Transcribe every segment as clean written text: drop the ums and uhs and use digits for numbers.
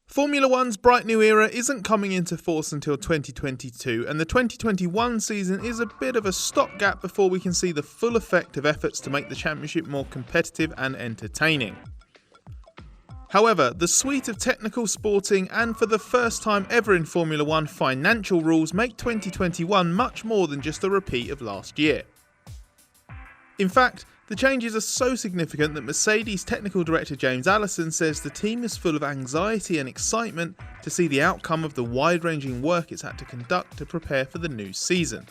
Formula One's bright new era isn't coming into force until 2022, and the 2021 season is a bit of a stopgap before we can see the full effect of efforts to make the championship more competitive and entertaining. However, the suite of technical, sporting, and for the first time ever in Formula One, financial rules make 2021 much more than just a repeat of last year. In fact, the changes are so significant that Mercedes technical director James Allison says the team is full of anxiety and excitement to see the outcome of the wide-ranging work it's had to conduct to prepare for the new season.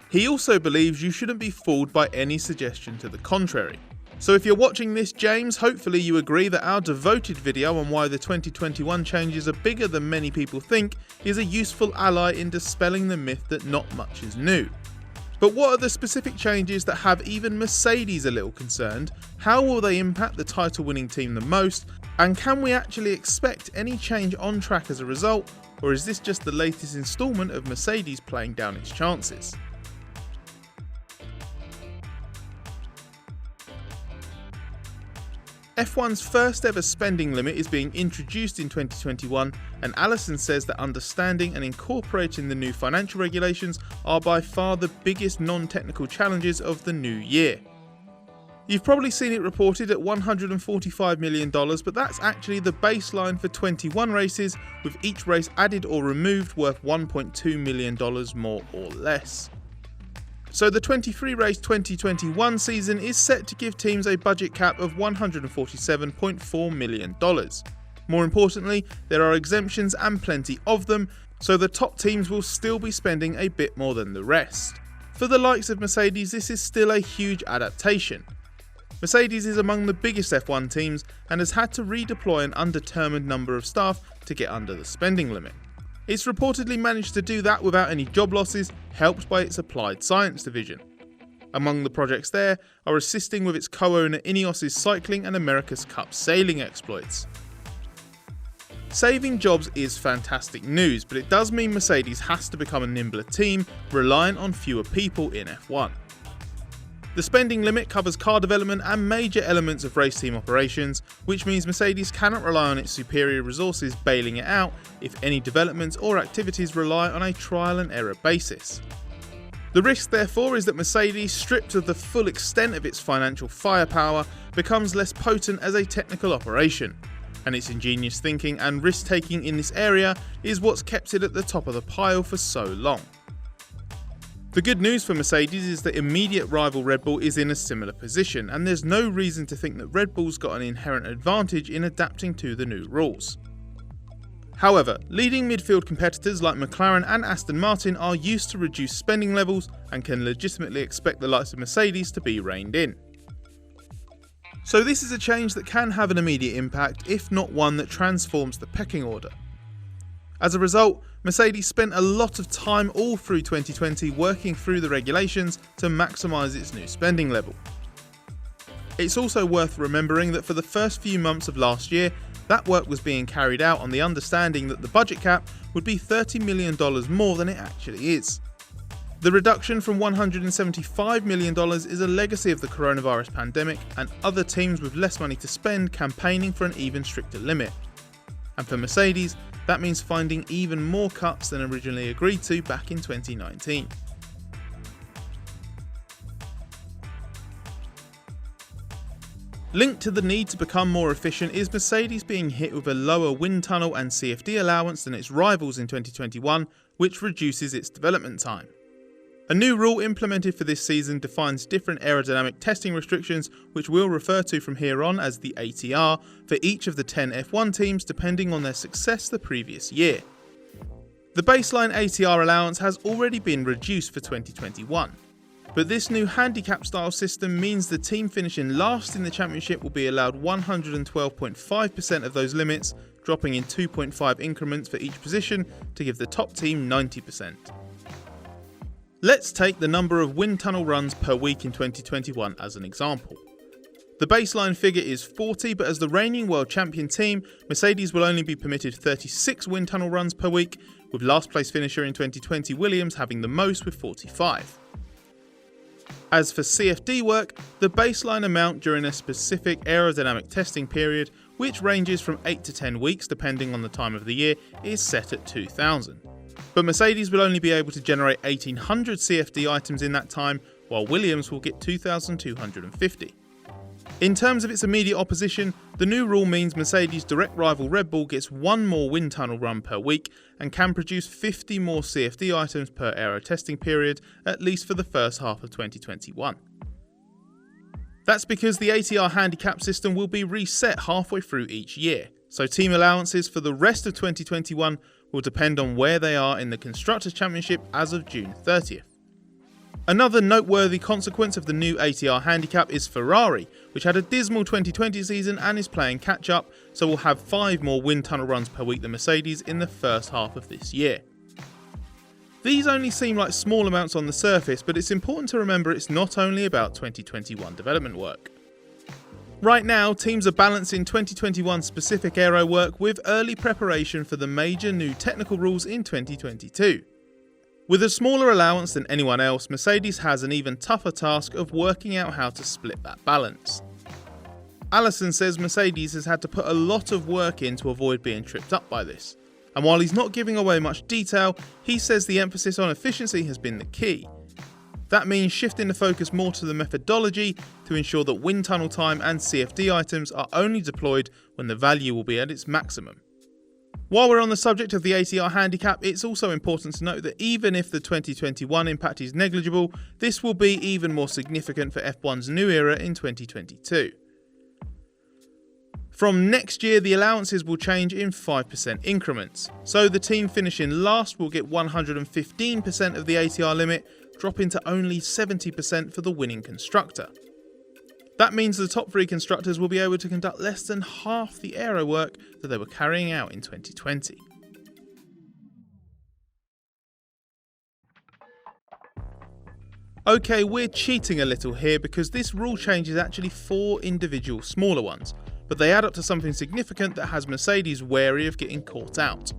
He also believes you shouldn't be fooled by any suggestion to the contrary. So if you're watching this, James, hopefully you agree that our devoted video on why the 2021 changes are bigger than many people think is a useful ally in dispelling the myth that not much is new. But what are the specific changes that have even Mercedes a little concerned? How will they impact the title-winning team the most? And can we actually expect any change on track as a result? Or is this just the latest instalment of Mercedes playing down its chances? F1's first ever spending limit is being introduced in 2021, and Allison says that understanding and incorporating the new financial regulations are by far the biggest non-technical challenges of the new year. You've probably seen it reported at $145 million, but that's actually the baseline for 21 races, with each race added or removed worth $1.2 million more or less. So the 23-race 2021 season is set to give teams a budget cap of $147.4 million. More importantly, there are exemptions and plenty of them, so the top teams will still be spending a bit more than the rest. For the likes of Mercedes, this is still a huge adaptation. Mercedes is among the biggest F1 teams and has had to redeploy an undetermined number of staff to get under the spending limit. It's reportedly managed to do that without any job losses, helped by its applied science division. Among the projects there are assisting with its co-owner Ineos's cycling and America's Cup sailing exploits. Saving jobs is fantastic news, but it does mean Mercedes has to become a nimbler team, reliant on fewer people in F1. The spending limit covers car development and major elements of race team operations, which means Mercedes cannot rely on its superior resources bailing it out if any developments or activities rely on a trial and error basis. The risk therefore is that Mercedes, stripped of the full extent of its financial firepower, becomes less potent as a technical operation, and its ingenious thinking and risk-taking in this area is what's kept it at the top of the pile for so long. The good news for Mercedes is that immediate rival Red Bull is in a similar position, and there's no reason to think that Red Bull's got an inherent advantage in adapting to the new rules. However, leading midfield competitors like McLaren and Aston Martin are used to reduced spending levels and can legitimately expect the likes of Mercedes to be reined in. So this is a change that can have an immediate impact, if not one that transforms the pecking order. As a result, Mercedes spent a lot of time all through 2020 working through the regulations to maximise its new spending level. It's also worth remembering that for the first few months of last year, that work was being carried out on the understanding that the budget cap would be $30 million more than it actually is. The reduction from $175 million is a legacy of the coronavirus pandemic and other teams with less money to spend campaigning for an even stricter limit. And for Mercedes, that means finding even more cuts than originally agreed to back in 2019. Linked to the need to become more efficient is Mercedes being hit with a lower wind tunnel and CFD allowance than its rivals in 2021, which reduces its development time. A new rule implemented for this season defines different aerodynamic testing restrictions, which we'll refer to from here on as the ATR, for each of the 10 F1 teams depending on their success the previous year. The baseline ATR allowance has already been reduced for 2021, but this new handicap style system means the team finishing last in the championship will be allowed 112.5% of those limits, dropping in 2.5 increments for each position to give the top team 90%. Let's take the number of wind tunnel runs per week in 2021 as an example. The baseline figure is 40, but as the reigning world champion team, Mercedes will only be permitted 36 wind tunnel runs per week, with last place finisher in 2020 Williams having the most with 45. As for CFD work, the baseline amount during a specific aerodynamic testing period which ranges from 8 to 10 weeks depending on the time of the year, is set at 2,000. But Mercedes will only be able to generate 1,800 CFD items in that time, while Williams will get 2,250. In terms of its immediate opposition, the new rule means Mercedes' direct rival Red Bull gets one more wind tunnel run per week and can produce 50 more CFD items per aero testing period, at least for the first half of 2021. That's because the ATR handicap system will be reset halfway through each year, so team allowances for the rest of 2021 will depend on where they are in the Constructors' Championship as of June 30th. Another noteworthy consequence of the new ATR handicap is Ferrari, which had a dismal 2020 season and is playing catch up, so will have 5 more wind tunnel runs per week than Mercedes in the first half of this year. These only seem like small amounts on the surface, but it's important to remember it's not only about 2021 development work. Right now, teams are balancing 2021 specific aero work with early preparation for the major new technical rules in 2022. With a smaller allowance than anyone else, Mercedes has an even tougher task of working out how to split that balance. Allison says Mercedes has had to put a lot of work in to avoid being tripped up by this. And while he's not giving away much detail, he says the emphasis on efficiency has been the key. That means shifting the focus more to the methodology to ensure that wind tunnel time and CFD items are only deployed when the value will be at its maximum. While we're on the subject of the ATR handicap, it's also important to note that even if the 2021 impact is negligible, this will be even more significant for F1's new era in 2022. From next year, the allowances will change in 5% increments, so the team finishing last will get 115% of the ATR limit, dropping to only 70% for the winning constructor. That means the top 3 constructors will be able to conduct less than half the aero work that they were carrying out in 2020. Okay, we're cheating a little here because this rule change is actually 4 individual smaller ones, but they add up to something significant that has Mercedes wary of getting caught out.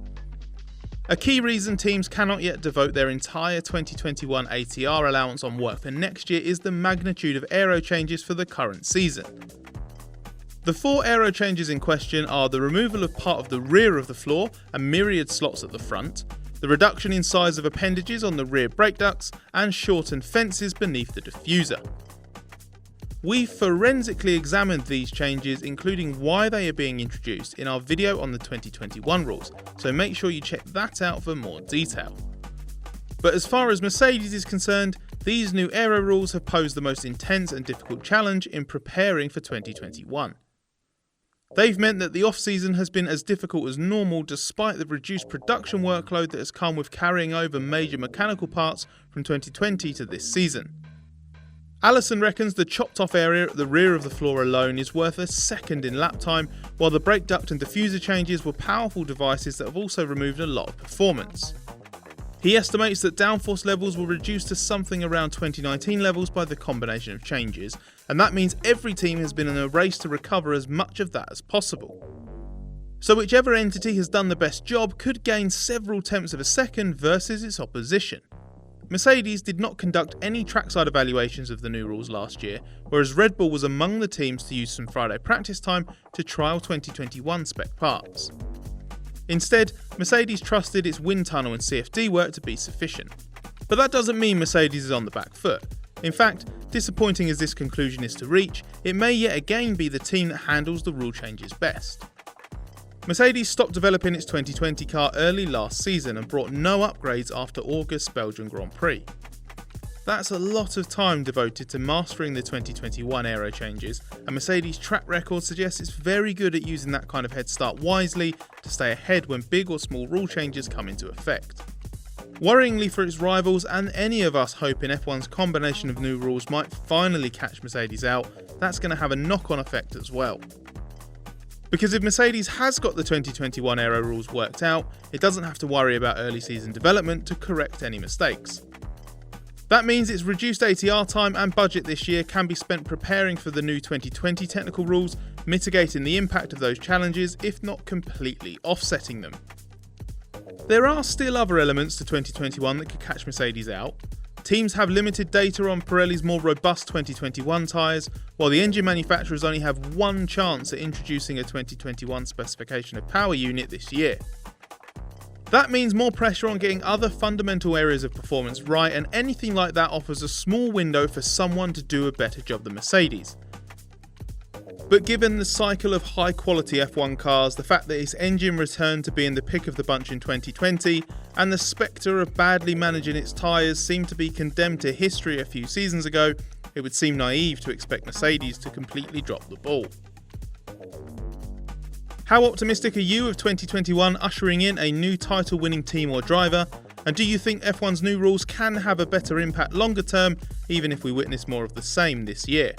A key reason teams cannot yet devote their entire 2021 ATR allowance on work for next year is the magnitude of aero changes for the current season. The 4 aero changes in question are the removal of part of the rear of the floor and myriad slots at the front, the reduction in size of appendages on the rear brake ducts, and shortened fences beneath the diffuser. We forensically examined these changes, including why they are being introduced, in our video on the 2021 rules, so make sure you check that out for more detail. But as far as Mercedes is concerned, these new aero rules have posed the most intense and difficult challenge in preparing for 2021. They've meant that the off-season has been as difficult as normal despite the reduced production workload that has come with carrying over major mechanical parts from 2020 to this season. Allison reckons the chopped off area at the rear of the floor alone is worth a second in lap time, while the brake duct and diffuser changes were powerful devices that have also removed a lot of performance. He estimates that downforce levels will reduce to something around 2019 levels by the combination of changes, and that means every team has been in a race to recover as much of that as possible. So whichever entity has done the best job could gain several tenths of a second versus its opposition. Mercedes did not conduct any trackside evaluations of the new rules last year, whereas Red Bull was among the teams to use some Friday practice time to trial 2021 spec parts. Instead, Mercedes trusted its wind tunnel and CFD work to be sufficient. But that doesn't mean Mercedes is on the back foot. In fact, disappointing as this conclusion is to reach, it may yet again be the team that handles the rule changes best. Mercedes stopped developing its 2020 car early last season and brought no upgrades after August's Belgian Grand Prix. That's a lot of time devoted to mastering the 2021 aero changes, and Mercedes' track record suggests it's very good at using that kind of head start wisely to stay ahead when big or small rule changes come into effect. Worryingly for its rivals, and any of us hoping F1's combination of new rules might finally catch Mercedes out, that's going to have a knock-on effect as well. Because if Mercedes has got the 2021 aero rules worked out, it doesn't have to worry about early season development to correct any mistakes. That means its reduced ATR time and budget this year can be spent preparing for the new 2020 technical rules, mitigating the impact of those challenges, if not completely offsetting them. There are still other elements to 2021 that could catch Mercedes out. Teams have limited data on Pirelli's more robust 2021 tyres, while the engine manufacturers only have one chance at introducing a 2021 specification of power unit this year. That means more pressure on getting other fundamental areas of performance right, and anything like that offers a small window for someone to do a better job than Mercedes. But given the cycle of high quality F1 cars, the fact that its engine returned to being the pick of the bunch in 2020, and the spectre of badly managing its tyres seemed to be condemned to history a few seasons ago, it would seem naive to expect Mercedes to completely drop the ball. How optimistic are you of 2021 ushering in a new title-winning team or driver? And do you think F1's new rules can have a better impact longer term, even if we witness more of the same this year?